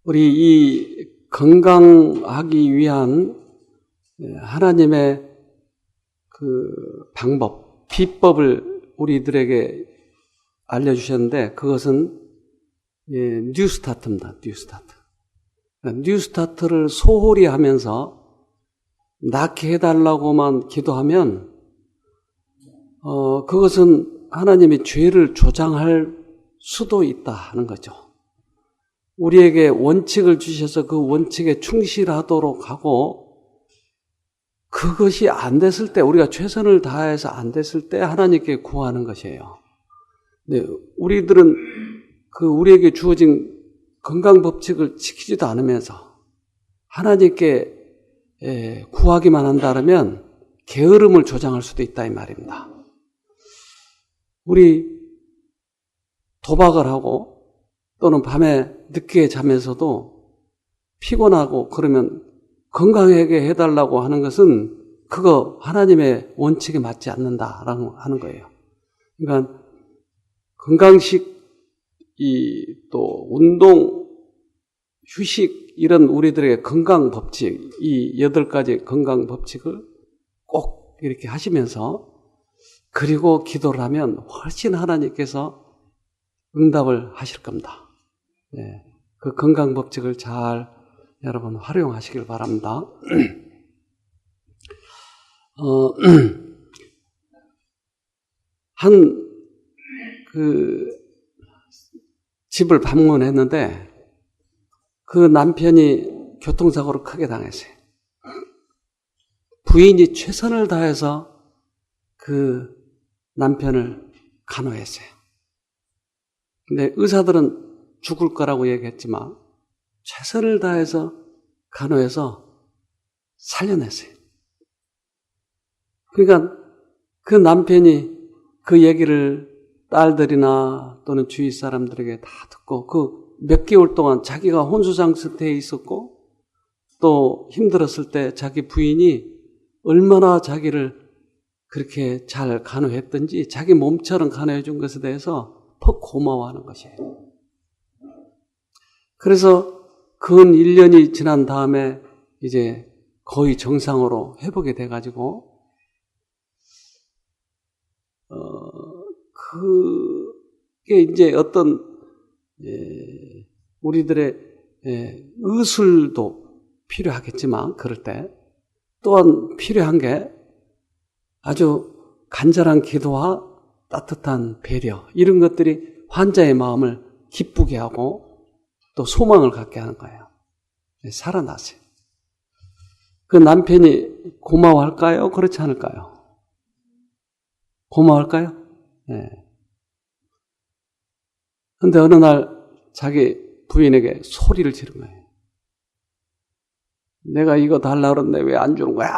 우리 이 건강하기 위한 하나님의 그 방법, 비법을 우리들에게 알려주셨는데 그것은 뉴스타트입니다. 뉴스타트. 뉴스타트를 소홀히 하면서 낳게 해달라고만 기도하면 그것은 하나님이 죄를 조장할 수도 있다 하는 거죠. 우리에게 원칙을 주셔서 그 원칙에 충실하도록 하고 그것이 안 됐을 때 우리가 최선을 다해서 안 됐을 때 하나님께 구하는 것이에요. 네, 우리들은 그 우리에게 주어진 건강 법칙을 지키지도 않으면서 하나님께 구하기만 한다면 게으름을 조장할 수도 있다 이 말입니다. 우리 도박을 하고 또는 밤에 늦게 자면서도 피곤하고 그러면 건강하게 해달라고 하는 것은 그거 하나님의 원칙에 맞지 않는다라고 하는 거예요. 그러니까 건강식, 또 운동, 휴식 이런 우리들의 건강 법칙, 이 8가지 건강 법칙을 꼭 이렇게 하시면서 그리고 기도를 하면 훨씬 하나님께서 응답을 하실 겁니다. 네, 그 건강 법칙을 잘 여러분 활용하시길 바랍니다. 집을 방문했는데 그 남편이 교통사고로 크게 당했어요. 부인이 최선을 다해서 그 남편을 간호했어요. 근데 의사들은 죽을 거라고 얘기했지만 최선을 다해서 간호해서 살려냈어요. 그러니까 그 남편이 그 얘기를 딸들이나 또는 주위 사람들에게 다 듣고 그 몇 개월 동안 자기가 혼수상 상태에 있었고 또 힘들었을 때 자기 부인이 얼마나 자기를 그렇게 잘 간호했던지 자기 몸처럼 간호해 준 것에 대해서 더 고마워하는 것이에요. 그래서 근 1년이 지난 다음에 이제 거의 정상으로 회복이 돼가지고 그게 이제 어떤 우리들의 의술도 필요하겠지만 그럴 때 또한 필요한 게 아주 간절한 기도와 따뜻한 배려 이런 것들이 환자의 마음을 기쁘게 하고 또 소망을 갖게 하는 거예요. 살아났어요. 그 남편이 고마워할까요? 그렇지 않을까요? 고마워할까요? 네. 근데 어느 날 자기 부인에게 소리를 지른 거예요. 내가 이거 달라 그러는데 왜 안 주는 거야?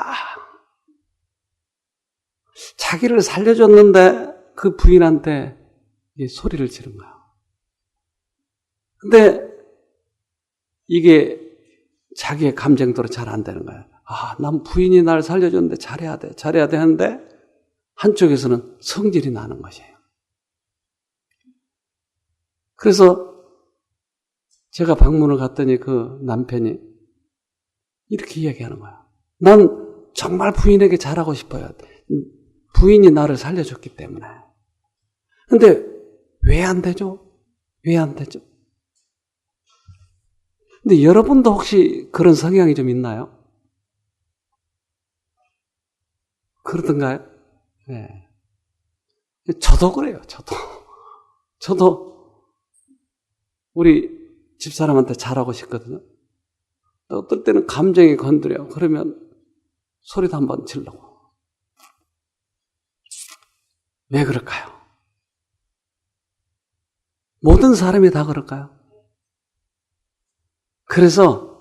자기를 살려줬는데 그 부인한테 이 소리를 지른 거야. 근데 이게 자기의 감정대로 잘 안 되는 거야. 난 부인이 날 살려줬는데 잘해야 돼 하는데 한쪽에서는 성질이 나는 것이에요. 그래서 제가 방문을 갔더니 그 남편이 이렇게 이야기하는 거야. 난 정말 부인에게 잘하고 싶어요. 부인이 나를 살려줬기 때문에. 근데 왜 안 되죠? 왜 안 되죠? 근데 여러분도 혹시 그런 성향이 좀 있나요? 그러던가요? 네. 저도 그래요, 저도 우리 집사람한테 잘하고 싶거든요. 어떨 때는 감정이 건드려요. 그러면 소리도 한번 지르고. 왜 그럴까요? 모든 사람이 다 그럴까요? 그래서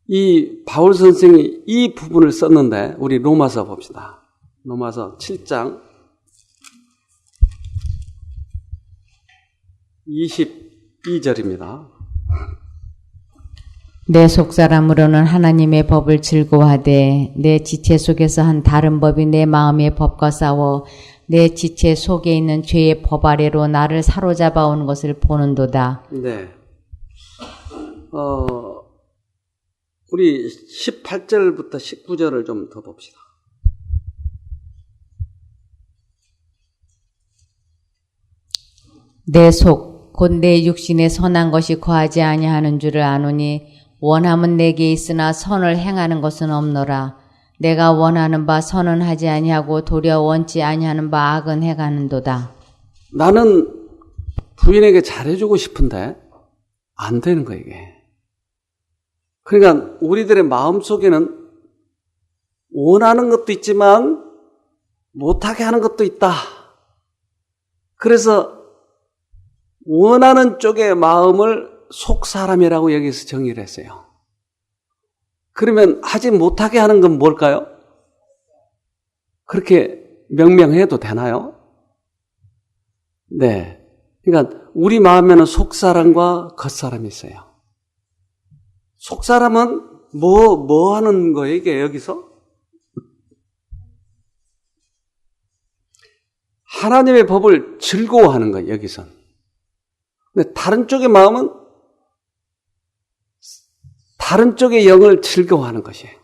이 바울 선생이 이 부분을 썼는데 우리 로마서 봅시다. 로마서 7장 22절입니다. 내 속사람으로는 하나님의 법을 즐거워하되 내 지체 속에서 한 다른 법이 내 마음의 법과 싸워 내 지체 속에 있는 죄의 법 아래로 나를 사로잡아 오는 것을 보는도다. 네. 우리 18절부터 19절을 좀 더 봅시다. 내 속, 곧 내 육신에 선한 것이 거하지 아니하는 줄을 아노니 원함은 내게 있으나 선을 행하는 것은 없노라. 내가 원하는 바 선은 하지 아니하고 도리어 원치 아니하는 바 악은 행하는도다. 나는 부인에게 잘해주고 싶은데 안 되는 거야 이게. 그러니까 우리들의 마음속에는 원하는 것도 있지만 못하게 하는 것도 있다. 그래서 원하는 쪽의 마음을 속사람이라고 여기서 정의를 했어요. 그러면 하지 못하게 하는 건 뭘까요? 그렇게 명명해도 되나요? 네. 그러니까 우리 마음에는 속사람과 겉사람이 있어요. 속사람은 뭐 하는 거예요, 이게 여기서? 하나님의 법을 즐거워하는 거예요, 여기선. 근데 다른 쪽의 마음은 다른 쪽의 영을 즐거워하는 것이에요.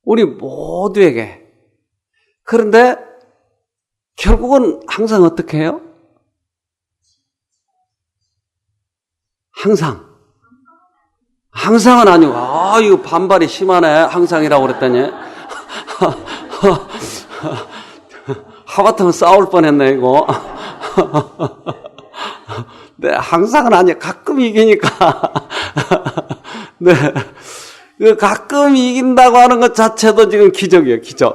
우리 모두에게. 그런데 결국은 항상 어떻게 해요? 항상은 아니고, 이거 반발이 심하네. 항상이라고 그랬더니. 하마터면 싸울 뻔했네, 이거. 네, 항상은 아니에요. 가끔 이기니까. 네. 그 가끔 이긴다고 하는 것 자체도 지금 기적이에요, 기적.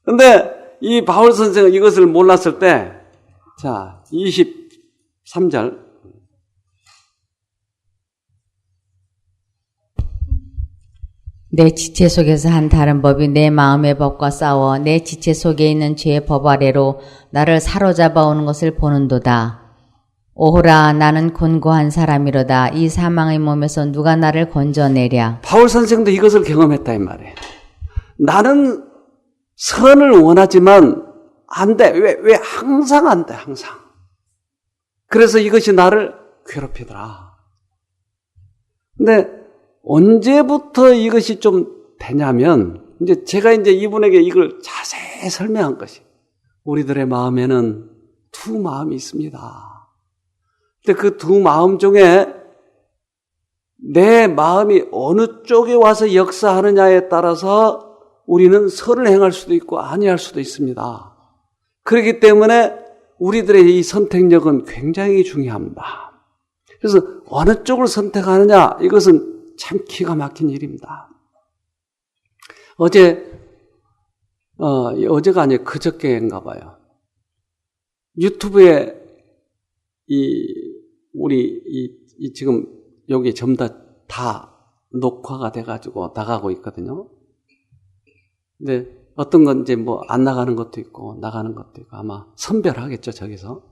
근데 이 바울 선생은 이것을 몰랐을 때, 자, 23절. 내 지체 속에서 한 다른 법이 내 마음의 법과 싸워 내 지체 속에 있는 죄의 법 아래로 나를 사로잡아 오는 것을 보는도다. 오호라 나는 곤고한 사람이로다. 이 사망의 몸에서 누가 나를 건져내랴. 바울 선생도 이것을 경험했다 이 말이에요. 나는 선을 원하지만 안 돼. 왜 항상 안 돼, 항상. 그래서 이것이 나를 괴롭히더라. 근데 언제부터 이것이 좀 되냐면, 이제 제가 이분에게 이걸 자세히 설명한 것이, 우리들의 마음에는 두 마음이 있습니다. 근데 그 두 마음 중에 내 마음이 어느 쪽에 와서 역사하느냐에 따라서 우리는 선을 행할 수도 있고 아니할 수도 있습니다. 그렇기 때문에 우리들의 이 선택력은 굉장히 중요합니다. 그래서 어느 쪽을 선택하느냐, 이것은 참 기가 막힌 일입니다. 어제가 아니고 그저께인가 봐요. 유튜브에 지금 여기 전부 다 녹화가 돼가지고 나가고 있거든요. 근데 어떤 건 안 나가는 것도 있고 나가는 것도 있고 아마 선별하겠죠, 저기서.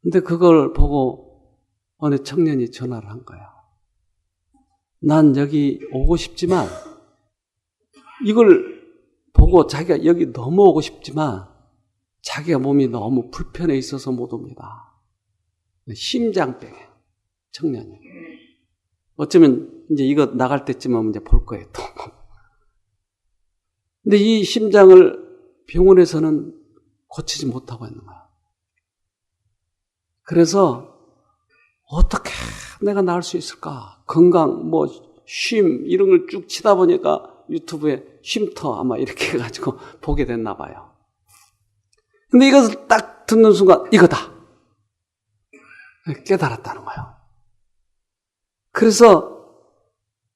근데 그걸 보고 어느 청년이 전화를 한 거야. 난 여기 오고 싶지만, 이걸 보고 자기가 여기 너무 오고 싶지만 자기가 몸이 너무 불편해 있어서 못 옵니다. 심장병 청년이. 어쩌면 이제 이거 나갈 때쯤은 이제 볼 거예요, 또. 근데 이 심장을 병원에서는 고치지 못하고 있는 거야. 그래서 어떻게 내가 나을 수 있을까? 건강, 쉼, 이런 걸 쭉 치다 보니까 유튜브에 쉼터 아마 이렇게 해가지고 보게 됐나 봐요. 근데 이것을 딱 듣는 순간, 이거다. 깨달았다는 거예요. 그래서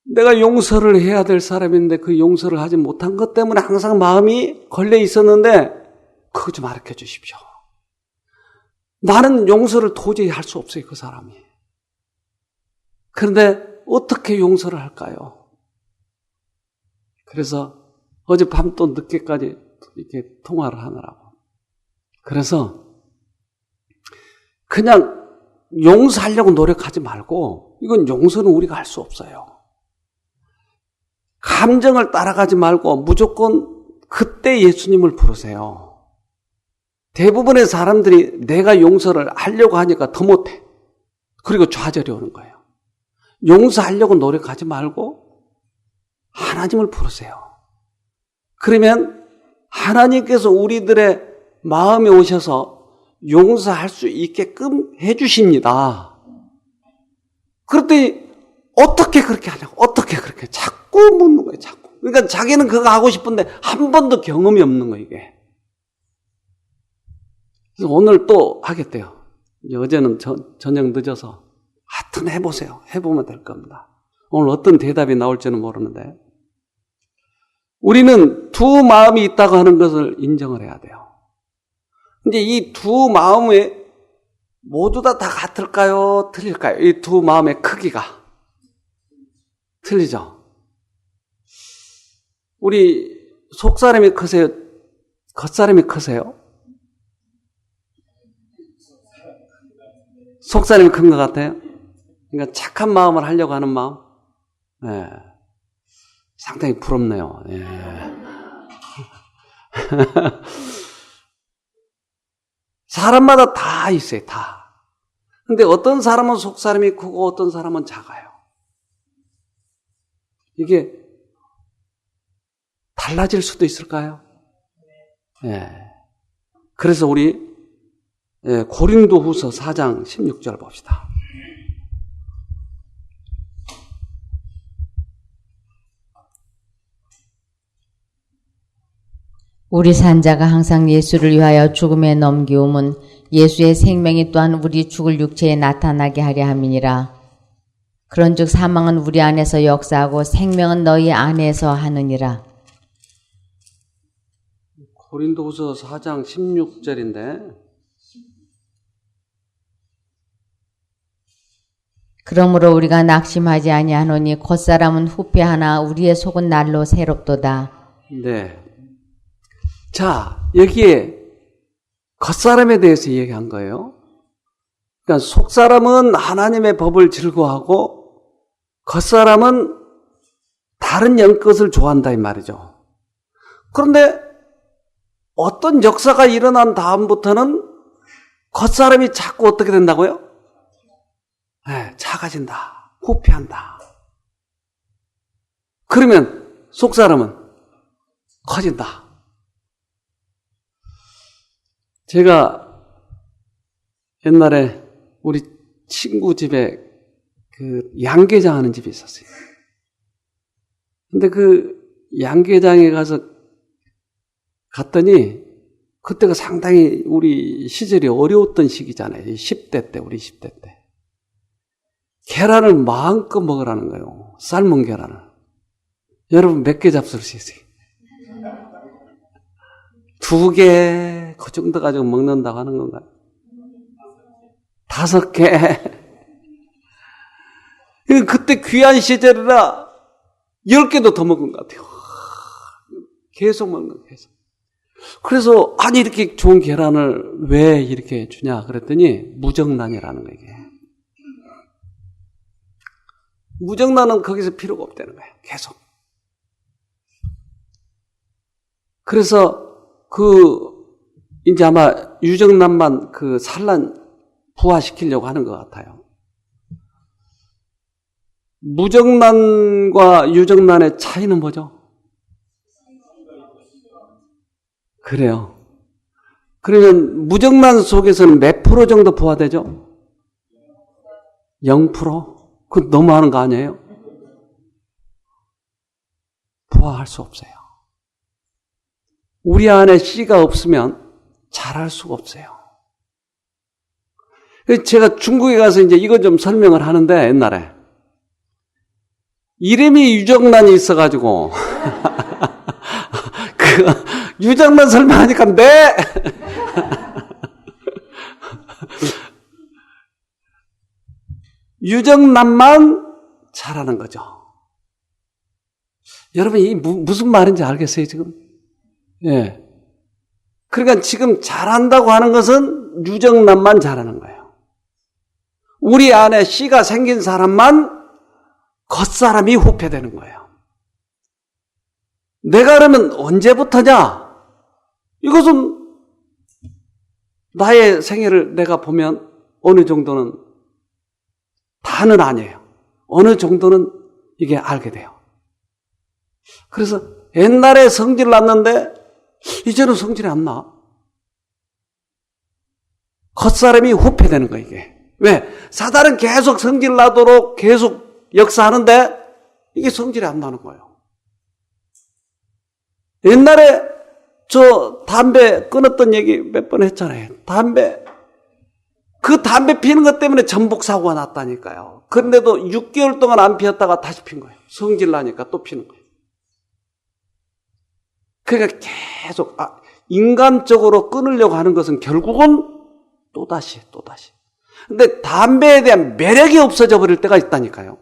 내가 용서를 해야 될 사람인데 그 용서를 하지 못한 것 때문에 항상 마음이 걸려 있었는데, 그거 좀 가르쳐 주십시오. 나는 용서를 도저히 할 수 없어요, 그 사람이. 그런데 어떻게 용서를 할까요? 그래서 어젯밤 또 늦게까지 이렇게 통화를 하느라고. 그래서 그냥 용서하려고 노력하지 말고, 이건 용서는 우리가 할 수 없어요. 감정을 따라가지 말고 무조건 그때 예수님을 부르세요. 대부분의 사람들이 내가 용서를 하려고 하니까 더 못해. 그리고 좌절이 오는 거예요. 용서하려고 노력하지 말고 하나님을 부르세요. 그러면 하나님께서 우리들의 마음에 오셔서 용서할 수 있게끔 해주십니다. 그랬더니 어떻게 그렇게 하냐고, 어떻게 그렇게 자꾸 묻는 거예요, 자꾸. 그러니까 자기는 그거 하고 싶은데 한 번도 경험이 없는 거예요, 이게. 그래서 오늘 또 하겠대요. 어제는 저녁 늦어서 하여튼 해보세요. 해보면 될 겁니다. 오늘 어떤 대답이 나올지는 모르는데 우리는 두 마음이 있다고 하는 것을 인정을 해야 돼요. 근데 이 두 마음에 모두 다 같을까요? 틀릴까요? 이 두 마음의 크기가 틀리죠. 우리 속사람이 크세요? 겉사람이 크세요? 속사람이 큰 것 같아요? 그러니까 착한 마음을 하려고 하는 마음? 네. 상당히 부럽네요. 예. 사람마다 다 있어요, 다. 근데 어떤 사람은 속사람이 크고 어떤 사람은 작아요. 이게 달라질 수도 있을까요? 예. 그래서 우리 고린도후서 4장 16절 봅시다. 우리 산자가 항상 예수를 위하여 죽음에 넘기움은 예수의 생명이 또한 우리 죽을 육체에 나타나게 하려 함이니라. 그런즉 사망은 우리 안에서 역사하고 생명은 너희 안에서 하느니라. 고린도후서 4장 16절인데 그러므로 우리가 낙심하지 아니하노니 겉사람은 후패하나 우리의 속은 날로 새롭도다. 네. 자, 여기에 겉사람에 대해서 얘기한 거예요. 그러니까 속사람은 하나님의 법을 즐거워하고 겉사람은 다른 영것을 좋아한다 이 말이죠. 그런데 어떤 역사가 일어난 다음부터는 겉사람이 자꾸 어떻게 된다고요? 네, 작아진다. 후패한다. 그러면 속사람은 커진다. 제가 옛날에 우리 친구 집에 그 양계장 하는 집이 있었어요. 근데 그 양계장에 갔더니 그때가 상당히 우리 시절이 어려웠던 시기잖아요. 10대 때, 우리 10대 때. 계란을 마음껏 먹으라는 거예요. 삶은 계란을. 여러분 몇 개 잡술 수 있어요? 2개, 그 정도 가지고 먹는다고 하는 건가요? 5개. 그때 귀한 시절이라 10개도 더 먹은 것 같아요. 계속 먹는 거예요, 계속. 그래서, 아니, 이렇게 좋은 계란을 왜 이렇게 주냐? 그랬더니, 무정란이라는 거예요, 이게. 무정란은 거기서 필요가 없다는 거예요, 계속. 그래서, 이제 아마 유정란만 산란 부화시키려고 하는 것 같아요. 무정란과 유정란의 차이는 뭐죠? 그래요. 그러면 무정란 속에서는 몇 프로 정도 부화되죠? 0%? 그거 너무하는 거 아니에요? 부화할 수 없어요. 우리 안에 씨가 없으면 자랄 수가 없어요. 제가 중국에 가서 이제 이거 좀 설명을 하는데, 옛날에. 이름이 유정란이 있어가지고, 유정란 설명하니까, 네! 유정란만 자라는 거죠. 여러분, 이 무슨 말인지 알겠어요, 지금? 예. 그러니까 지금 자란다고 하는 것은 유정란만 자라는 거예요. 우리 안에 씨가 생긴 사람만 겉사람이 후패되는 거예요. 내가 그러면 언제부터냐? 이것은 나의 생애를 내가 보면 어느 정도는 다는 아니에요. 어느 정도는 이게 알게 돼요. 그래서 옛날에 성질 났는데 이제는 성질이 안 나. 겉사람이 후패되는 거야, 이게. 왜? 사단은 계속 성질 나도록 계속 역사하는데 이게 성질이 안 나는 거예요. 옛날에 저 담배 끊었던 얘기 몇 번 했잖아요. 그 담배 피는 것 때문에 전복 사고가 났다니까요. 그런데도 6개월 동안 안 피웠다가 다시 핀 거예요. 성질 나니까 또 피는 거예요. 그러니까 계속 인간적으로 끊으려고 하는 것은 결국은 또다시. 근데 담배에 대한 매력이 없어져 버릴 때가 있다니까요.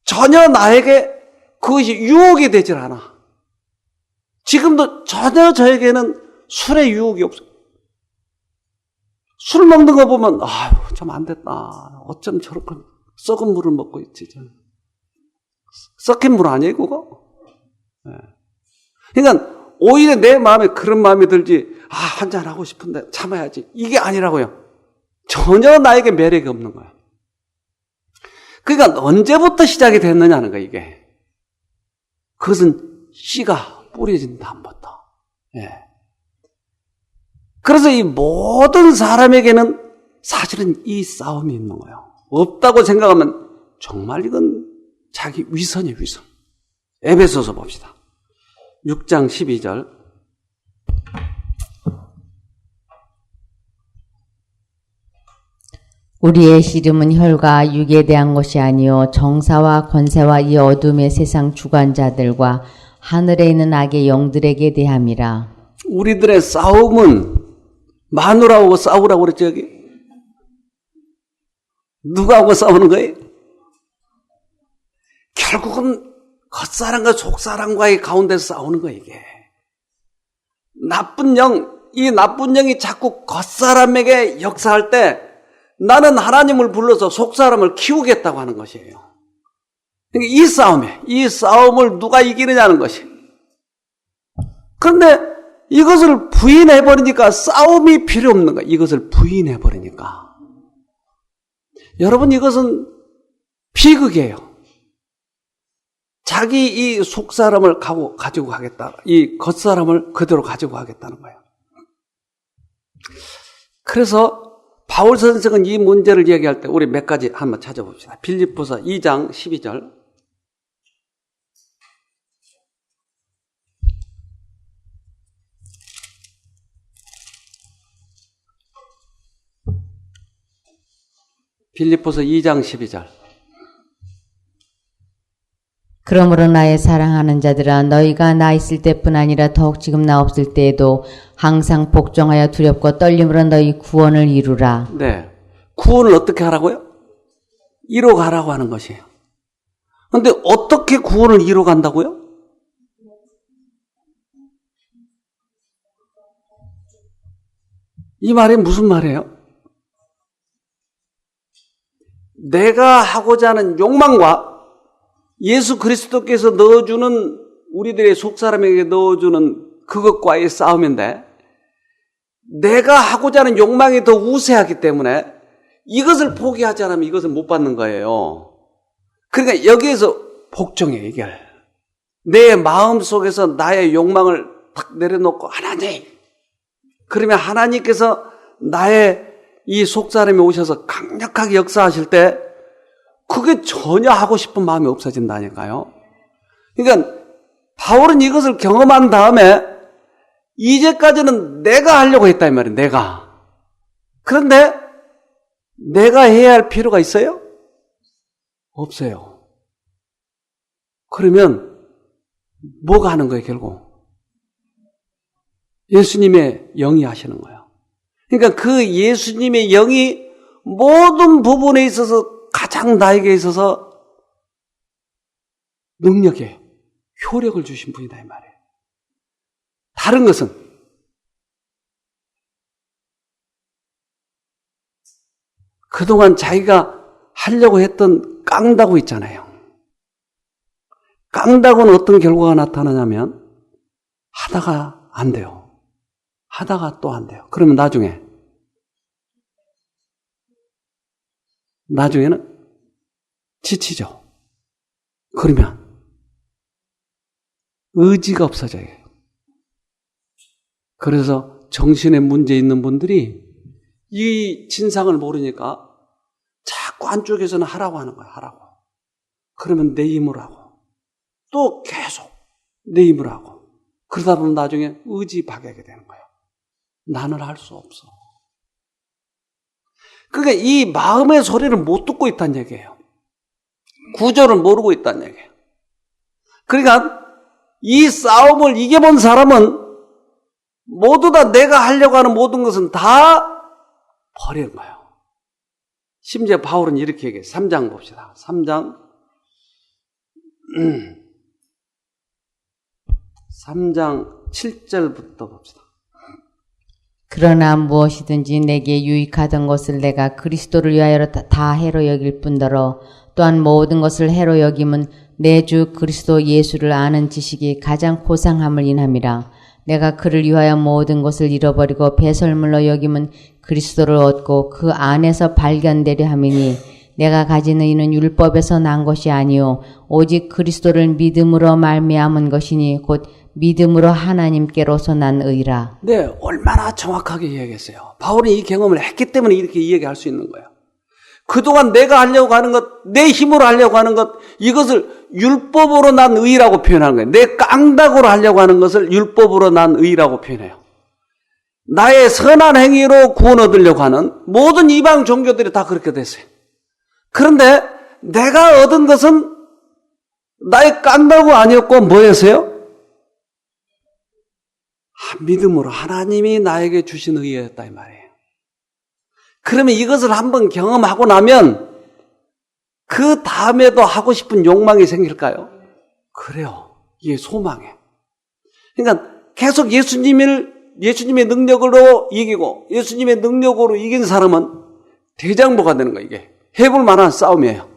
전혀 나에게 그것이 유혹이 되질 않아. 지금도 전혀 저에게는 술의 유혹이 없어. 술 먹는 거 보면 참 안 됐다. 어쩜 저렇게 썩은 물을 먹고 있지. 썩힌 물 아니에요 그거? 네. 그러니까 오히려 내 마음에 그런 마음이 들지 한잔하고 싶은데 참아야지. 이게 아니라고요. 전혀 나에게 매력이 없는 거야. 그러니까 언제부터 시작이 됐느냐는 거야 이게. 그것은 씨가 뿌려진 다음부터. 예. 그래서 이 모든 사람에게는 사실은 이 싸움이 있는 거예요. 없다고 생각하면 정말 이건 자기 위선이에요, 위선. 에베소서 봅시다. 6장 12절. 우리의 씨름은 혈과 육에 대한 것이 아니요 정사와 권세와 이 어둠의 세상 주관자들과 하늘에 있는 악의 영들에게 대함이라. 우리들의 싸움은 마누라하고 싸우라고 그랬죠 여기? 누구하고 싸우는 거예요? 결국은 겉사람과 속사람과의 가운데서 싸우는 거예요 이게. 나쁜 영, 이 나쁜 영이 자꾸 겉사람에게 역사할 때 나는 하나님을 불러서 속사람을 키우겠다고 하는 것이에요. 그러니까 이 싸움을 누가 이기느냐는 것이. 그런데 이것을 부인해버리니까 싸움이 필요 없는 거야. 이것을 부인해버리니까. 여러분 이것은 비극이에요. 자기 이 속사람을 가지고 가겠다. 이 겉사람을 그대로 가지고 가겠다는 거예요. 그래서 바울 선생은 이 문제를 얘기할 때 우리 몇 가지 한번 찾아봅시다. 빌립보서 2장 12절. 빌립보서 2장 12절. 그러므로 나의 사랑하는 자들아 너희가 나 있을 때뿐 아니라 더욱 지금 나 없을 때에도 항상 복종하여 두렵고 떨림으로 너희 구원을 이루라. 네. 구원을 어떻게 하라고요? 이뤄가라고 하는 것이에요. 그런데 어떻게 구원을 이뤄간다고요? 이 말이 무슨 말이에요? 내가 하고자 하는 욕망과 예수 그리스도께서 넣어주는 우리들의 속사람에게 넣어주는 그것과의 싸움인데 내가 하고자 하는 욕망이 더 우세하기 때문에 이것을 포기하지 않으면 이것을 못 받는 거예요. 그러니까 여기에서 복종의 해결. 내 마음속에서 나의 욕망을 탁 내려놓고 하나님. 그러면 하나님께서 나의 이 속사람이 오셔서 강력하게 역사하실 때 그게 전혀 하고 싶은 마음이 없어진다니까요. 그러니까 바울은 이것을 경험한 다음에 이제까지는 내가 하려고 했다 이 말이에요. 내가. 그런데 내가 해야 할 필요가 있어요? 없어요. 그러면 뭐가 하는 거예요 결국? 예수님의 영이 하시는 거예요. 그러니까 그 예수님의 영이 모든 부분에 있어서 가장 나에게 있어서 능력에 효력을 주신 분이다 이 말이에요. 다른 것은 그동안 자기가 하려고 했던 깡다구 있잖아요. 깡다구는 어떤 결과가 나타나냐면 하다가 안 돼요. 하다가 또 안 돼요. 그러면 나중에는 지치죠. 그러면 의지가 없어져요. 그래서 정신에 문제 있는 분들이 이 진상을 모르니까 자꾸 안쪽에서는 하라고 하는 거야. 하라고. 그러면 내 힘으로 하고 또 계속 내 힘으로 하고 그러다 보면 나중에 의지 박약이 되는 거예요. 나는 할 수 없어. 그러니까 이 마음의 소리를 못 듣고 있다는 얘기예요. 구조를 모르고 있다는 얘기예요. 그러니까 이 싸움을 이겨본 사람은 모두 다 내가 하려고 하는 모든 것은 다 버리는 거예요. 심지어 바울은 이렇게 얘기해요. 3장 봅시다. 3장 7절부터 봅시다. 그러나 무엇이든지 내게 유익하던 것을 내가 그리스도를 위하여 다 해로 여길 뿐더러 또한 모든 것을 해로 여김은 내 주 그리스도 예수를 아는 지식이 가장 고상함을 인함이라. 내가 그를 위하여 모든 것을 잃어버리고 배설물로 여김은 그리스도를 얻고 그 안에서 발견되려 함이니 내가 가지는 이는 율법에서 난 것이 아니요 오직 그리스도를 믿음으로 말미암은 것이니 곧 믿음으로 하나님께로서 난 의라. 네, 얼마나 정확하게 이야기했어요. 바울이 이 경험을 했기 때문에 이렇게 이야기할 수 있는 거예요. 그동안 내가 하려고 하는 것, 내 힘으로 하려고 하는 것, 이것을 율법으로 난 의라고 표현하는 거예요. 내 깡다구로 하려고 하는 것을 율법으로 난 의라고 표현해요. 나의 선한 행위로 구원 얻으려고 하는 모든 이방 종교들이 다 그렇게 됐어요. 그런데 내가 얻은 것은 나의 깡다구 아니었고 뭐였어요? 믿음으로 하나님이 나에게 주신 의였다 이 말이에요. 그러면 이것을 한번 경험하고 나면 그 다음에도 하고 싶은 욕망이 생길까요? 그래요. 이게 소망이에요. 그러니까 계속 예수님의 능력으로 이기고 예수님의 능력으로 이긴 사람은 대장부가 되는 거예요. 이게 해볼 만한 싸움이에요.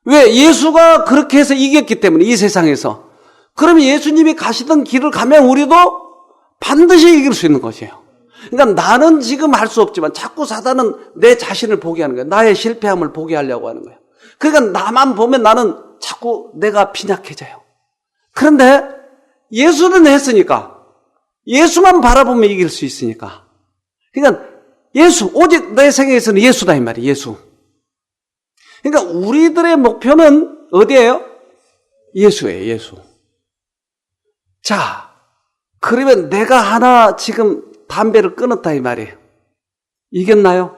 왜? 예수가 그렇게 해서 이겼기 때문에 이 세상에서. 그러면 예수님이 가시던 길을 가면 우리도 반드시 이길 수 있는 것이에요. 그러니까 나는 지금 할 수 없지만 자꾸 사단은 내 자신을 보게 하는 거예요. 나의 실패함을 보게 하려고 하는 거예요. 그러니까 나만 보면 나는 자꾸 내가 빈약해져요. 그런데 예수는 했으니까 예수만 바라보면 이길 수 있으니까. 그러니까 예수, 오직 내 생애에서는 예수다 이 말이에요. 예수. 그러니까 우리들의 목표는 어디예요? 예수예요. 예수. 자, 그러면 내가 하나 지금 담배를 끊었다 이 말이에요. 이겼나요?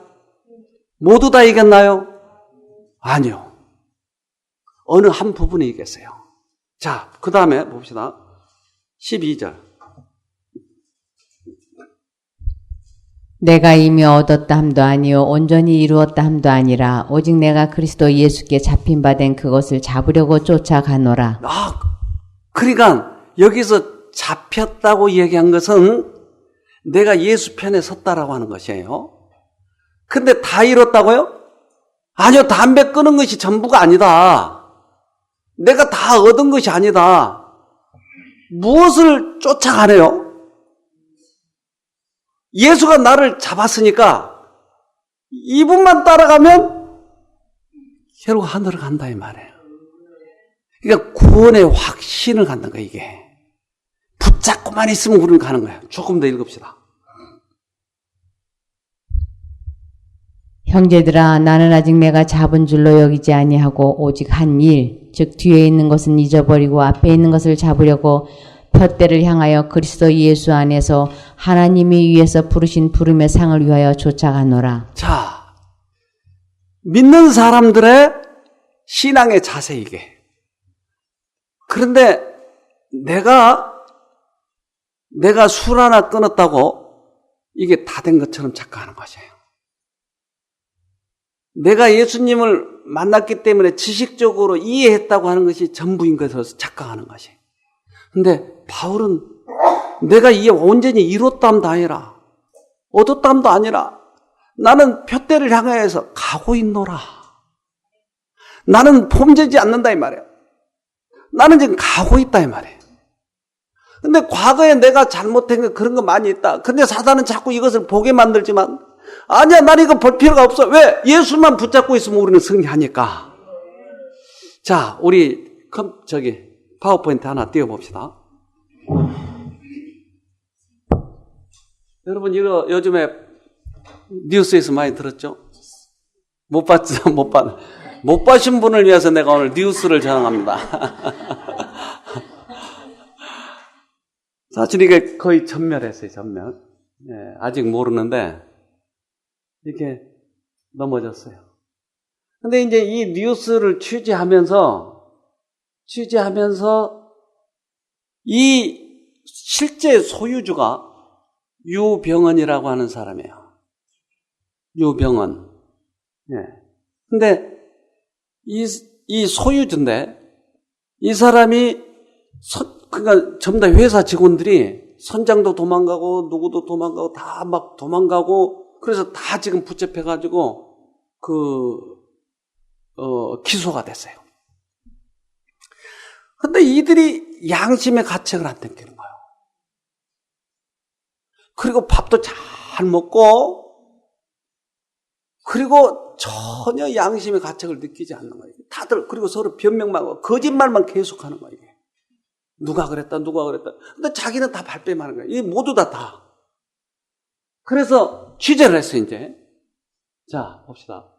모두 다 이겼나요? 아니요. 어느 한 부분이 이겼어요. 자, 그 다음에 봅시다. 12절. 내가 이미 얻었다 함도 아니요 온전히 이루었다 함도 아니라 오직 내가 그리스도 예수께 잡힌 바 된 그것을 잡으려고 쫓아가노라. 그러니까 여기서 잡혔다고 얘기한 것은 내가 예수 편에 섰다라고 하는 것이에요. 근데 다 이뤘다고요? 아니요, 담배 끊은 것이 전부가 아니다. 내가 다 얻은 것이 아니다. 무엇을 쫓아가네요? 예수가 나를 잡았으니까 이분만 따라가면 결국 하늘을 간다 이 말이에요. 그러니까 구원의 확신을 갖는 거예요, 이게. 붙잡고만 있으면 우리는 가는 거예요. 조금 더 읽읍시다. 형제들아 나는 아직 내가 잡은 줄로 여기지 아니하고 오직 한 일, 즉 뒤에 있는 것은 잊어버리고 앞에 있는 것을 잡으려고 푯대를 향하여 그리스도 예수 안에서 하나님이 위에서 부르신 부름의 상을 위하여 쫓아가노라. 자, 믿는 사람들의 신앙의 자세 이게. 그런데 내가 술 하나 끊었다고 이게 다 된 것처럼 착각하는 것이에요. 내가 예수님을 만났기 때문에 지식적으로 이해했다고 하는 것이 전부인 것으로 착각하는 것이에요. 근데 바울은 내가 이게 온전히 이뤘담도 아니라 얻었담도 아니라 나는 푯대를 향하여서 가고 있노라. 나는 폼되지 않는다 이 말이에요. 나는 지금 가고 있다 이 말이에요. 근데 과거에 내가 잘못한 거 그런 거 많이 있다. 근데 사단은 자꾸 이것을 보게 만들지만 아니야, 난 이거 볼 필요가 없어. 왜? 예수만 붙잡고 있으면 우리는 승리하니까. 자, 우리 파워포인트 하나 띄워봅시다. 여러분 이거 요즘에 뉴스에서 많이 들었죠? 못 봤죠? 못 보신 분을 위해서 내가 오늘 뉴스를 전합니다. 사실 이게 거의 전멸했어요, 전멸. 예, 아직 모르는데, 이렇게 넘어졌어요. 근데 이제 이 뉴스를 취재하면서, 이 실제 소유주가 유병언이라고 하는 사람이에요. 유병언. 예. 근데 이 소유주인데, 이 사람이 그러니까 전부 다 회사 직원들이 선장도 도망가고 누구도 도망가고 다 막 도망가고 그래서 다 지금 붙잡혀가지고 기소가 됐어요. 근데 이들이 양심의 가책을 안 당기는 거예요. 그리고 밥도 잘 먹고 그리고 전혀 양심의 가책을 느끼지 않는 거예요. 다들 그리고 서로 변명만 하고 거짓말만 계속하는 거예요. 이게. 누가 그랬다. 근데 자기는 다 발뺌하는 거예요. 이 모두 다. 그래서 취재를 했어요, 이제. 자, 봅시다.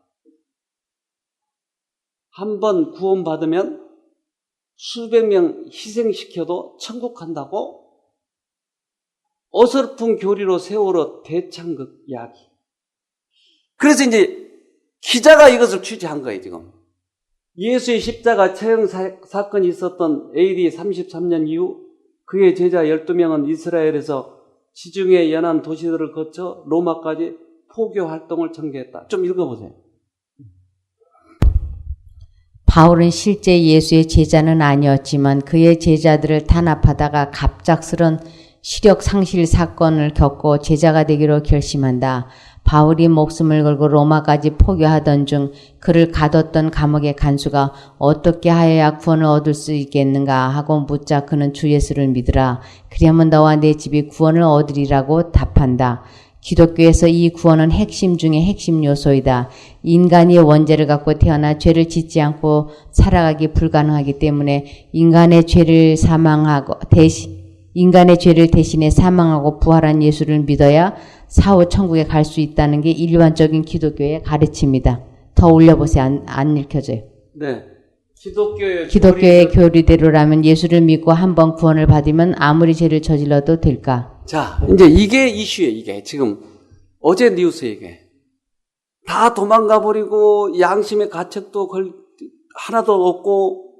한번 구원받으면 수백 명 희생시켜도 천국 간다고 어설픈 교리로 세월호 대창극 이야기. 그래서 이제 기자가 이것을 취재한 거예요, 지금. 예수의 십자가 처형 사건이 있었던 AD 33년 이후 그의 제자 12명은 이스라엘에서 지중해 연안 도시들을 거쳐 로마까지 포교 활동을 전개했다. 좀 읽어보세요. 바울은 실제 예수의 제자는 아니었지만 그의 제자들을 탄압하다가 갑작스런 시력 상실 사건을 겪고 제자가 되기로 결심한다. 바울이 목숨을 걸고 로마까지 포교하던 중 그를 가뒀던 감옥의 간수가 어떻게 하여야 구원을 얻을 수 있겠는가 하고 묻자 그는 주 예수를 믿으라. 그리하면 너와 내 집이 구원을 얻으리라고 답한다. 기독교에서 이 구원은 핵심 중의 핵심 요소이다. 인간이 원죄를 갖고 태어나 죄를 짓지 않고 살아가기 불가능하기 때문에 인간의 죄를 대신해 사망하고 부활한 예수를 믿어야 사후 천국에 갈 수 있다는 게 일반적인 기독교의 가르침이다. 더 올려보세요. 안 읽혀져요. 네. 기독교의 교리대로라면 예수를 믿고 한번 구원을 받으면 아무리 죄를 저질러도 될까? 자, 이제 이게 이슈예요, 이게. 지금 어제 뉴스에 이게. 다 도망가 버리고 양심의 가책도 하나도 없고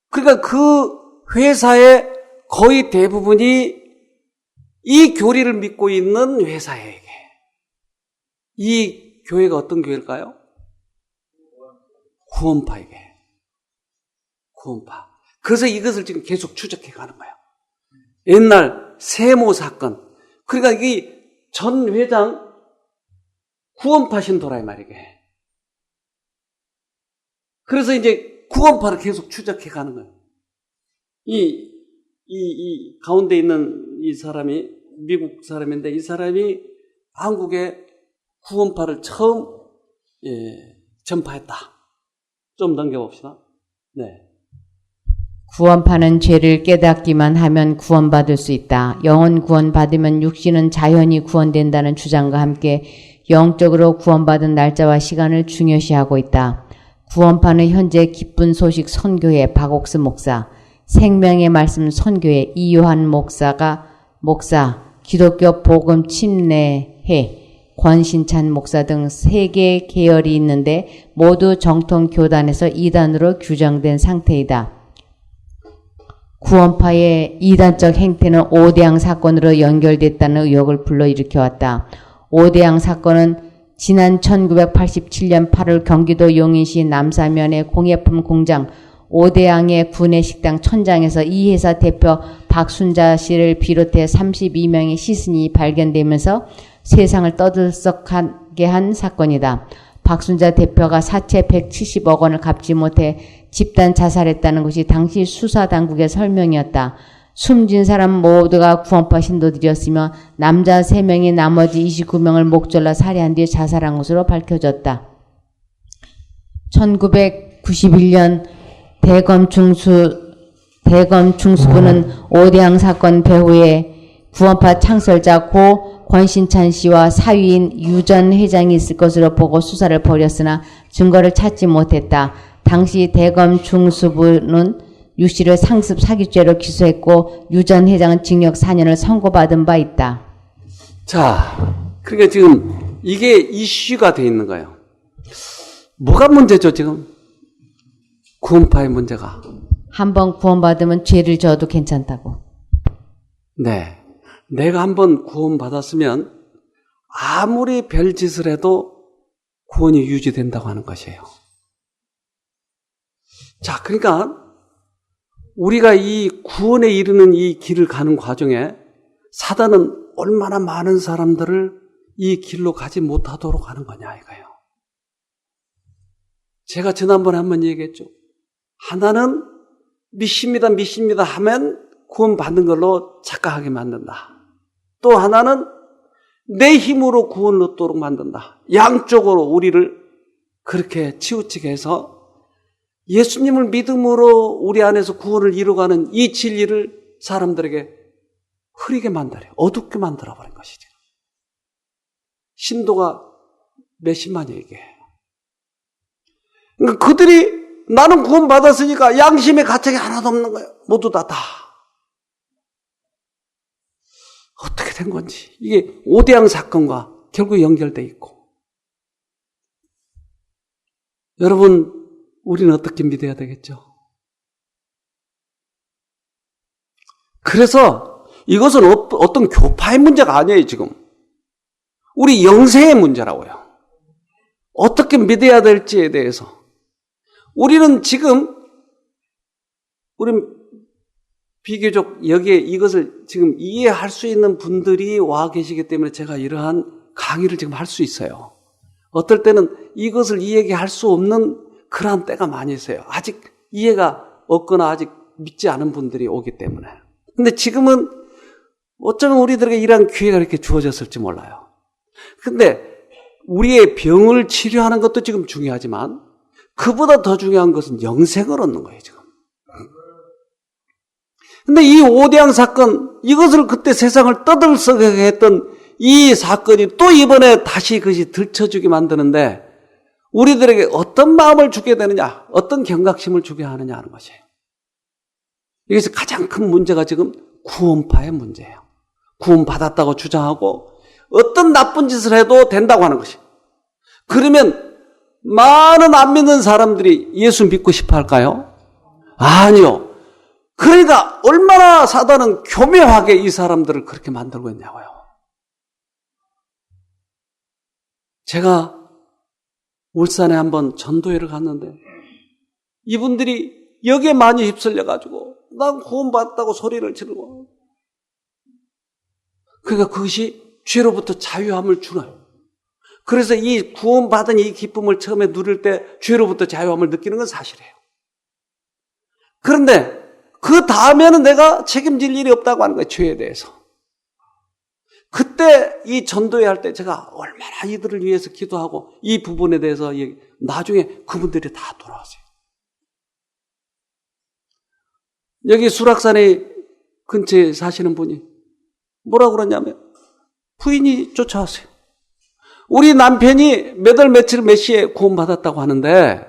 그러니까 그 회사의 거의 대부분이 이 교리를 믿고 있는 회사예요, 이게. 이 교회가 어떤 교회일까요? 구원파, 이게. 구원파. 그래서 이것을 지금 계속 추적해 가는 거예요. 옛날 세모 사건. 그러니까 이 전 회장 구원파 신도라, 이 말이게. 그래서 이제 구원파를 계속 추적해 가는 거예요. 이 가운데 있는 이 사람이 미국 사람인데 이 사람이 한국에 구원파를 처음 전파했다. 좀 넘겨봅시다. 네. 구원파는 죄를 깨닫기만 하면 구원받을 수 있다. 영혼 구원받으면 육신은 자연히 구원된다는 주장과 함께 영적으로 구원받은 날짜와 시간을 중요시하고 있다. 구원파는 현재 기쁜 소식 선교회 박옥수 목사, 생명의 말씀 선교회 이요한 목사, 기독교 복음 침례회 권신찬 목사 등 3개 계열이 있는데 모두 정통 교단에서 이단으로 규정된 상태이다. 구원파의 이단적 행태는 5대양 사건으로 연결됐다는 의혹을 불러일으켜왔다. 5대양 사건은 지난 1987년 8월 경기도 용인시 남사면의 공예품 공장 5대양의 구내식당 천장에서 이 회사 대표 박순자 씨를 비롯해 32명의 시신이 발견되면서 세상을 떠들썩하게 한 사건이다. 박순자 대표가 사채 170억 원을 갚지 못해 집단 자살했다는 것이 당시 수사당국의 설명이었다. 숨진 사람 모두가 구원파 신도들이었으며 남자 3명이 나머지 29명을 목졸라 살해한 뒤에 자살한 것으로 밝혀졌다. 1991년 대검 중수부는 오대양 사건 배후에 구원파 창설자 고 권신찬 씨와 사위인 유 전 회장이 있을 것으로 보고 수사를 벌였으나 증거를 찾지 못했다. 당시 대검 중수부는 유 씨를 상습 사기죄로 기소했고 유 전 회장은 징역 4년을 선고받은 바 있다. 자, 그러니까 지금 이게 이슈가 돼 있는 거예요. 뭐가 문제죠, 지금? 구원파의 문제가. 한번 구원받으면 죄를 져도 괜찮다고. 네. 내가 한번 구원받았으면 아무리 별짓을 해도 구원이 유지된다고 하는 것이에요. 자, 그러니까 우리가 이 구원에 이르는 이 길을 가는 과정에 사단은 얼마나 많은 사람들을 이 길로 가지 못하도록 하는 거냐 이거예요. 제가 지난번에 한번 얘기했죠. 하나는 믿습니다 하면 구원받는 걸로 착각하게 만든다. 또 하나는 내 힘으로 구원을 얻도록 만든다. 양쪽으로 우리를 그렇게 치우치게 해서 예수님을 믿음으로 우리 안에서 구원을 이루어가는 이 진리를 사람들에게 흐리게 만들어요. 어둡게 만들어버린 것이죠. 신도가 몇십만이에요, 이게. 그러니까 그들이 나는 구원받았으니까 양심의 가책이 하나도 없는 거예요. 모두 다. 어떻게 된 건지. 이게 오대양 사건과 결국 연결돼 있고. 여러분, 우리는 어떻게 믿어야 되겠죠? 그래서 이것은 어떤 교파의 문제가 아니에요, 지금. 우리 영생의 문제라고요. 어떻게 믿어야 될지에 대해서. 우리는 지금, 우린 비교적 여기에 이것을 지금 이해할 수 있는 분들이 와 계시기 때문에 제가 이러한 강의를 지금 할 수 있어요. 어떨 때는 이것을 이해할 수 없는 그러한 때가 많이 있어요. 아직 이해가 없거나 아직 믿지 않은 분들이 오기 때문에. 근데 지금은 어쩌면 우리들에게 이러한 기회가 이렇게 주어졌을지 몰라요. 근데 우리의 병을 치료하는 것도 지금 중요하지만 그보다 더 중요한 것은 영생을 얻는 거예요, 지금. 근데 이 오대양 사건, 이것을 그때 세상을 떠들썩하게 했던 이 사건이 또 이번에 다시 그것이 들춰주게 만드는데 우리들에게 어떤 마음을 주게 되느냐, 어떤 경각심을 주게 하느냐 하는 것이에요. 여기서 가장 큰 문제가 지금 구원파의 문제예요. 구원받았다고 주장하고 어떤 나쁜 짓을 해도 된다고 하는 것이에요. 그러면 많은 안 믿는 사람들이 예수 믿고 싶어 할까요? 아니요. 그러니까 얼마나 사단은 교묘하게 이 사람들을 그렇게 만들고 있냐고요. 제가 울산에 한번 전도회를 갔는데 이분들이 여기에 많이 휩쓸려가지고 난 구원받았다고 소리를 지르고 그러니까 그것이 죄로부터 자유함을 주나요. 그래서 이 구원받은 이 기쁨을 처음에 누릴 때 죄로부터 자유함을 느끼는 건 사실이에요. 그런데 그 다음에는 내가 책임질 일이 없다고 하는 거예요. 죄에 대해서. 그때 이 전도회 할 때 제가 얼마나 이들을 위해서 기도하고 이 부분에 대해서 나중에 그분들이 다 돌아왔어요. 여기 수락산에 근처에 사시는 분이 뭐라고 그러냐면 부인이 쫓아왔어요. 우리 남편이 몇 월 며칠 몇 시에 구원받았다고 하는데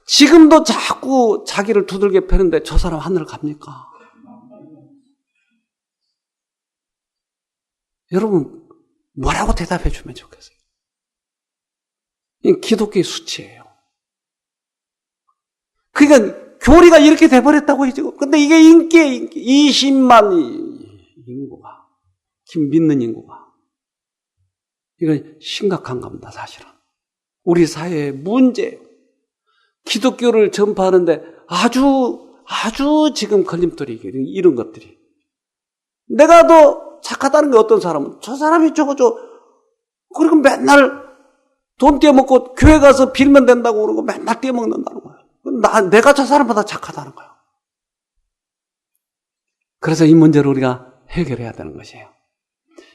지금도 자꾸 자기를 두들겨 패는데 저 사람 하늘 갑니까? 여러분 뭐라고 대답해 주면 좋겠어요? 이 기독교의 수치예요. 그러니까 교리가 이렇게 돼버렸다고 지금. 근데 이게 인기 20만 인구가 믿는 인구가 이건 심각한 겁니다. 사실은 우리 사회의 문제예요. 기독교를 전파하는데 아주 지금 걸림돌이 이런 것들이. 내가 더 착하다는 게 어떤 사람은 저 사람이 저거 그리고 맨날 돈 떼먹고 교회 가서 빌면 된다고 그러고 맨날 떼먹는다는 거야. 내가 저 사람보다 착하다는 거야. 그래서 이 문제를 우리가 해결해야 되는 것이에요.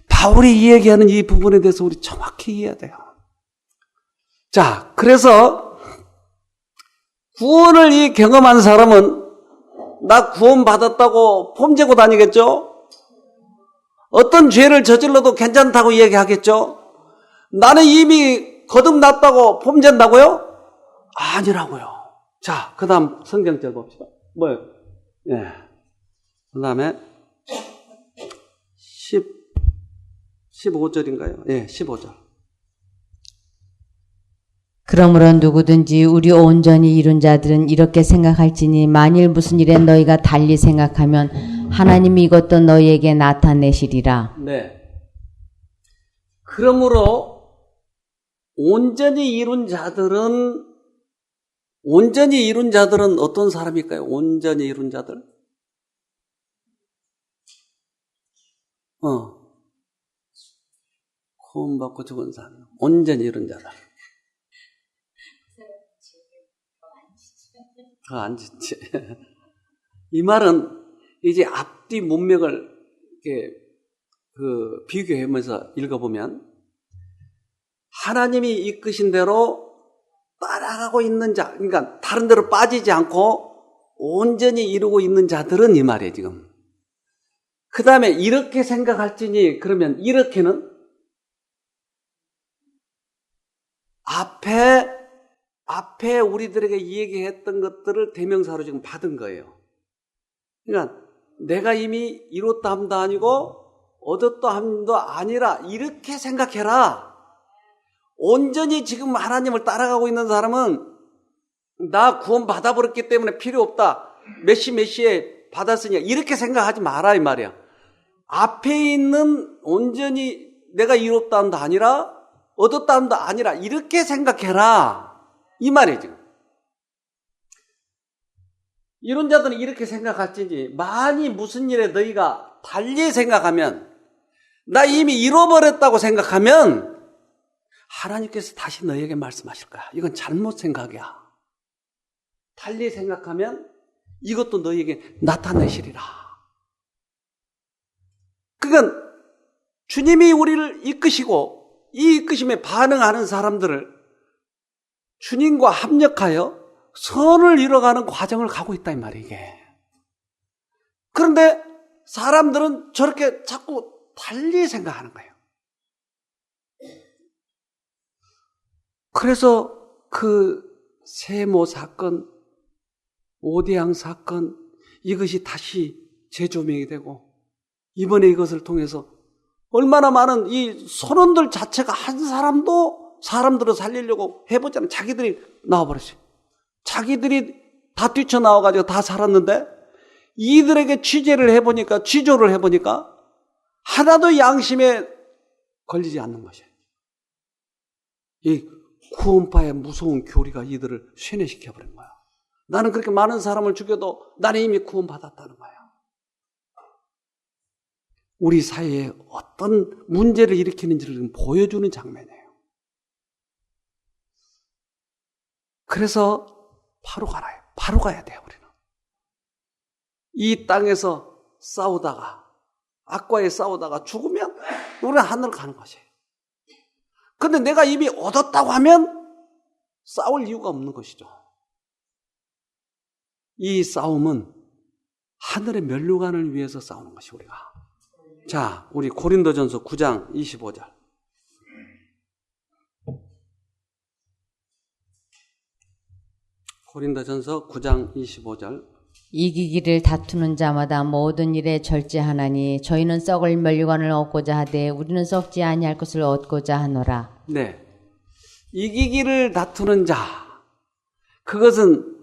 바울이 이야기하는 이 부분에 대해서 우리 정확히 이해해야 돼요. 자, 그래서 구원을 이 경험한 사람은 나 구원받았다고 폼재고 다니겠죠? 어떤 죄를 저질러도 괜찮다고 얘기하겠죠? 나는 이미 거듭났다고 폼잔다고요? 아니라고요. 자, 그 다음 성경절 봅시다. 뭐예요? 예. 그 다음에 15절인가요? 예, 15절. 그러므로 누구든지 우리 온전히 이룬 자들은 이렇게 생각할지니 만일 무슨 일에 너희가 달리 생각하면 하나님이 이것도 너희에게 나타내시리라. 네. 그러므로 온전히 이룬 자들은 어떤 사람일까요? 온전히 이룬 자들? 구원받고 죽은 사람. 온전히 이룬 자들. 안 짓지. 이 말은 이제 앞뒤 문맥을 이렇게 비교하면서 읽어보면 하나님이 이끄신 대로 따라가고 있는 자, 그러니까 다른 데로 빠지지 않고 온전히 이루고 있는 자들은 이 말이에요, 지금. 그 다음에 이렇게 생각할지니, 그러면 이렇게는 앞에 우리들에게 얘기했던 것들을 대명사로 지금 받은 거예요. 그러니까 내가 이미 이뤘다 함도 아니고 얻었다 함도 아니라 이렇게 생각해라. 온전히 지금 하나님을 따라가고 있는 사람은 나 구원 받아버렸기 때문에 필요 없다. 메시에 받았으니까 이렇게 생각하지 마라 이 말이야. 앞에 있는 온전히 내가 이뤘다 함도 아니라 얻었다 함도 아니라 이렇게 생각해라. 이 말이에요, 지금. 이런 자들은 이렇게 생각할지니, 만이 무슨 일에 너희가 달리 생각하면, 나 이미 잃어버렸다고 생각하면, 하나님께서 다시 너희에게 말씀하실 거야. 이건 잘못 생각이야. 달리 생각하면, 이것도 너희에게 나타내시리라. 그건, 주님이 우리를 이끄시고, 이 이끄심에 반응하는 사람들을 주님과 합력하여 선을 이뤄가는 과정을 가고 있다 이 말이에요, 이게. 그런데 사람들은 저렇게 자꾸 달리 생각하는 거예요. 그래서 그 세모 사건, 오대양 사건, 이것이 다시 재조명이 되고 이번에 이것을 통해서 얼마나 많은 이 선원들 자체가 한 사람도 사람들을 살리려고 해보잖아요. 자기들이 나와버렸어요. 자기들이 다 뛰쳐나와가지고 다 살았는데 이들에게 취조를 해보니까 하나도 양심에 걸리지 않는 것이에요. 이 구원파의 무서운 교리가 이들을 쇠뇌시켜버린 거야. 나는 그렇게 많은 사람을 죽여도 나는 이미 구원받았다는 거야. 우리 사회에 어떤 문제를 일으키는지를 보여주는 장면이에요. 그래서 바로 가야 돼요, 우리는. 이 땅에서 악과에 싸우다가 죽으면 우리는 하늘을 가는 것이에요. 근데 내가 이미 얻었다고 하면 싸울 이유가 없는 것이죠. 이 싸움은 하늘의 면류관을 위해서 싸우는 것이 우리가. 자, 우리 고린도전서 9장 25절. 고린도전서 9장 25절. 이기기를 다투는 자마다 모든 일에 절제하나니 저희는 썩을 면류관을 얻고자 하되 우리는 썩지 아니할 것을 얻고자 하노라. 네. 이기기를 다투는 자. 그것은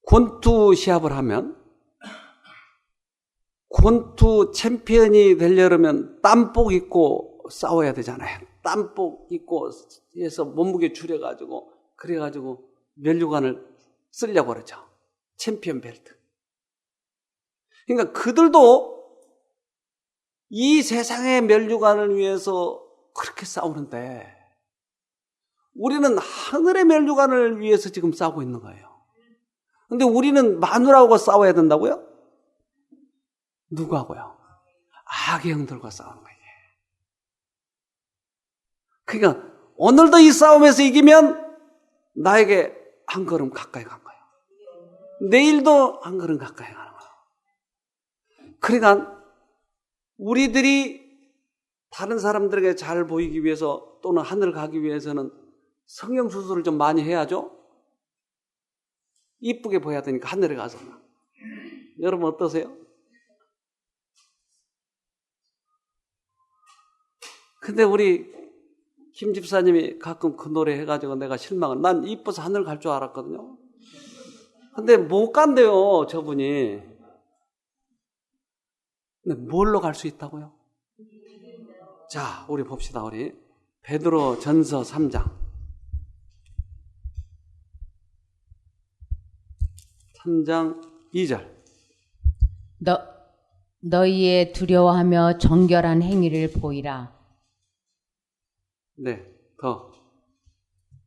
권투 시합을 하면 권투 챔피언이 되려면 땀복 입고 싸워야 되잖아요. 땀복 입고 해서 몸무게 줄여가지고 그래가지고 면류관을 쓰려고 그러죠. 챔피언 벨트. 그러니까 그들도 이 세상의 면류관을 위해서 그렇게 싸우는데 우리는 하늘의 면류관을 위해서 지금 싸우고 있는 거예요. 근데 우리는 마누라하고 싸워야 된다고요? 누구하고요? 악의 영들과 싸우는 거예요. 그러니까 오늘도 이 싸움에서 이기면 나에게 한 걸음 가까이 간 거예요. 내일도 한 걸음 가까이 가는 거예요. 그러니까 우리들이 다른 사람들에게 잘 보이기 위해서 또는 하늘 가기 위해서는 성형수술을 좀 많이 해야죠. 이쁘게 보여야 되니까 하늘에 가서. 여러분 어떠세요? 근데 우리 김 집사님이 가끔 그 노래 해가지고 내가 실망을, 난 이뻐서 하늘 갈 줄 알았거든요. 근데 못 간대요, 저분이. 근데 뭘로 갈 수 있다고요? 자, 우리 봅시다, 우리. 베드로 전서 3장. 3장 2절. 너희의 두려워하며 정결한 행위를 보이라. 네, 더.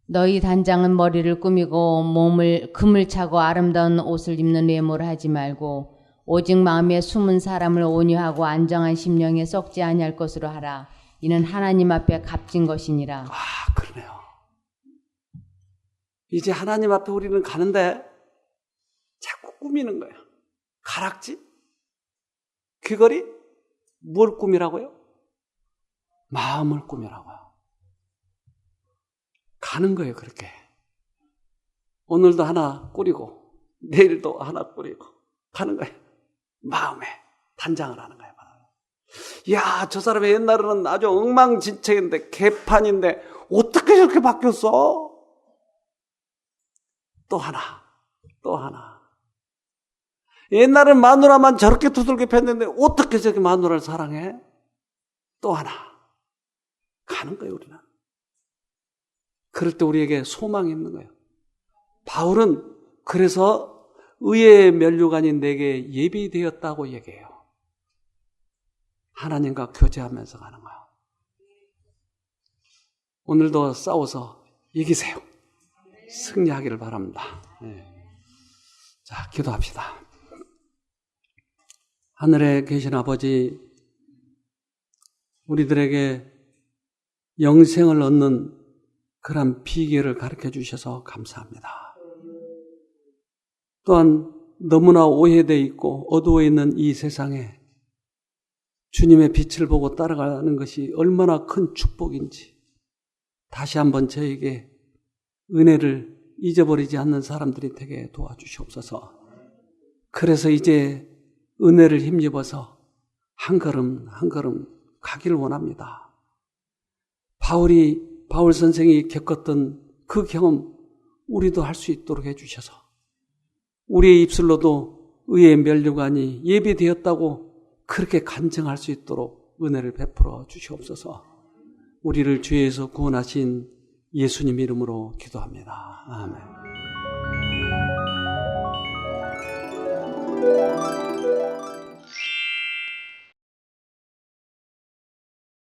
너희 단장은 머리를 꾸미고 몸을 금을 차고 아름다운 옷을 입는 외모를 하지 말고 오직 마음에 숨은 사람을 온유하고 안정한 심령에 썩지 아니할 것으로 하라. 이는 하나님 앞에 값진 것이니라. 아, 그러네요. 이제 하나님 앞에 우리는 가는데 자꾸 꾸미는 거예요. 가락지? 귀걸이? 뭘 꾸미라고요? 마음을 꾸미라고요. 가는 거예요, 그렇게. 오늘도 하나 꾸리고 내일도 하나 꾸리고 가는 거예요. 마음에 단장을 하는 거예요. 야, 저 사람이 옛날에는 아주 엉망진창인데 개판인데 어떻게 저렇게 바뀌었어? 또 하나, 또 하나. 옛날엔 마누라만 저렇게 두들겨 팼는데 어떻게 저렇게 마누라를 사랑해? 또 하나. 가는 거예요, 우리는. 그럴 때 우리에게 소망이 있는 거예요. 바울은 그래서 의의 면류관이 내게 예비되었다고 얘기해요. 하나님과 교제하면서 가는 거예요. 오늘도 싸워서 이기세요. 승리하기를 바랍니다. 네. 자, 기도합시다. 하늘에 계신 아버지, 우리들에게 영생을 얻는 그런 비결을 가르쳐 주셔서 감사합니다. 또한 너무나 오해되어 있고 어두워 있는 이 세상에 주님의 빛을 보고 따라가는 것이 얼마나 큰 축복인지 다시 한번 저에게 은혜를 잊어버리지 않는 사람들이 되게 도와주시옵소서. 그래서 이제 은혜를 힘입어서 한 걸음 한 걸음 가기를 원합니다. 바울 선생이 겪었던 그 경험 우리도 할 수 있도록 해주셔서 우리의 입술로도 의의 면류관이 예비되었다고 그렇게 간증할 수 있도록 은혜를 베풀어 주시옵소서. 우리를 죄에서 구원하신 예수님 이름으로 기도합니다. 아멘.